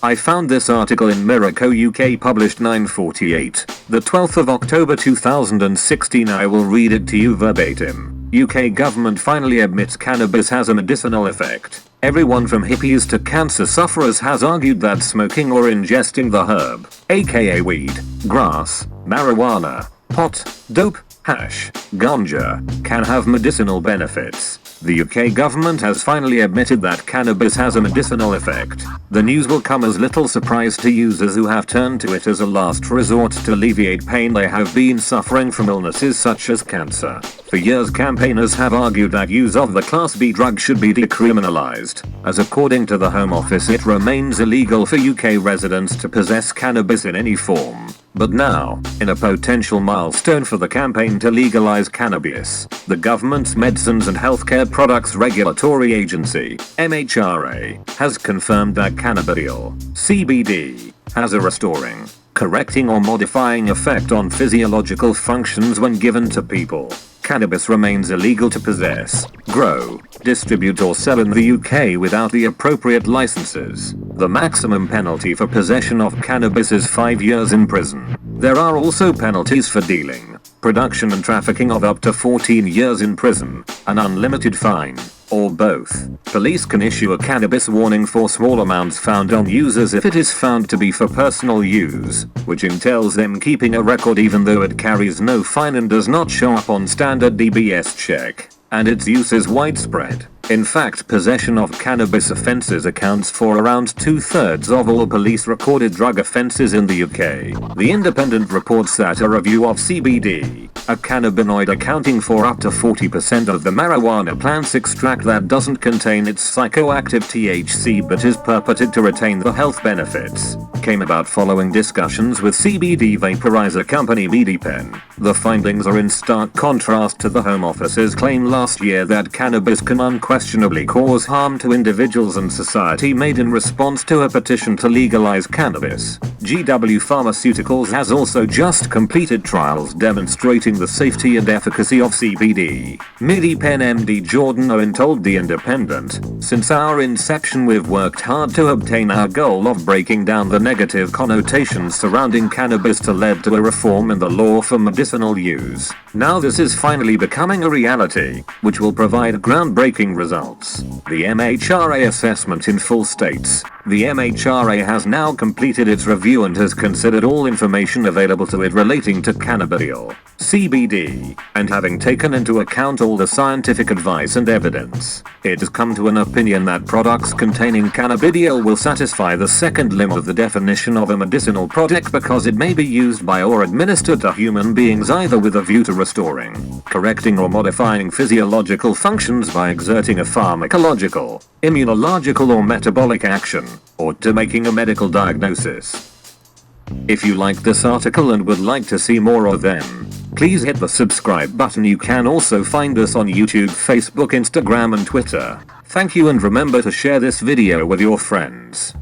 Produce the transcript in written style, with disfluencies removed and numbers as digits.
I found this article in Mirror.co UK published 9/48, the 12th of October 2016. I will read it to you verbatim. UK government finally admits cannabis has a medicinal effect. Everyone from hippies to cancer sufferers has argued that smoking or ingesting the herb, aka weed, grass, marijuana, pot, dope, hash, ganja, can have medicinal benefits. The UK government has finally admitted that cannabis has a medicinal effect. The news will come as little surprise to users who have turned to it as a last resort to alleviate pain they have been suffering from illnesses such as cancer. For years, campaigners have argued that use of the Class B drug should be decriminalized, as according to the Home Office it remains illegal for UK residents to possess cannabis in any form. But now, in a potential milestone for the campaign to legalize cannabis, the government's Medicines and Healthcare Products Regulatory Agency, MHRA, has confirmed that cannabidiol, CBD, has a restoring, correcting or modifying effect on physiological functions when given to people. Cannabis remains illegal to possess, grow, distribute or sell in the UK without the appropriate licenses. The maximum penalty for possession of cannabis is 5 years in prison. There are also penalties for dealing, production and trafficking of up to 14 years in prison, an unlimited fine, or both. Police can issue a cannabis warning for small amounts found on users if it is found to be for personal use, which entails them keeping a record even though it carries no fine and does not show up on standard DBS check, and its use is widespread. In fact, possession of cannabis offences accounts for around 2/3 of all police recorded drug offences in the UK. The Independent reports that a review of CBD, a cannabinoid accounting for up to 40% of the marijuana plant's extract that doesn't contain its psychoactive THC but is purported to retain the health benefits, came about following discussions with CBD vaporizer company MediPen. The findings are in stark contrast to the Home Office's claim last year that cannabis can unquestionably cause harm to individuals and society, made in response to a petition to legalize cannabis. GW Pharmaceuticals has also just completed trials demonstrating the safety and efficacy of CBD. MediPen MD Jordan Owen told The Independent, "Since our inception we've worked hard to obtain our goal of breaking down the negative connotations surrounding cannabis to lead to a reform in the law for medicinal use. Now this is finally becoming a reality, which will provide groundbreaking results." The MHRA assessment in full states, "The MHRA has now completed its review and has considered all information available to it relating to cannabidiol, CBD, and having taken into account all the scientific advice and evidence, it has come to an opinion that products containing cannabidiol will satisfy the second limb of the definition of a medicinal product because it may be used by or administered to human beings either with a view to restoring, correcting or modifying physiological functions by exerting a pharmacological, immunological or metabolic action, or to making a medical diagnosis." If you like this article and would like to see more of them, please hit the subscribe button. You can also find us on YouTube, Facebook, Instagram and Twitter. Thank you, and remember to share this video with your friends.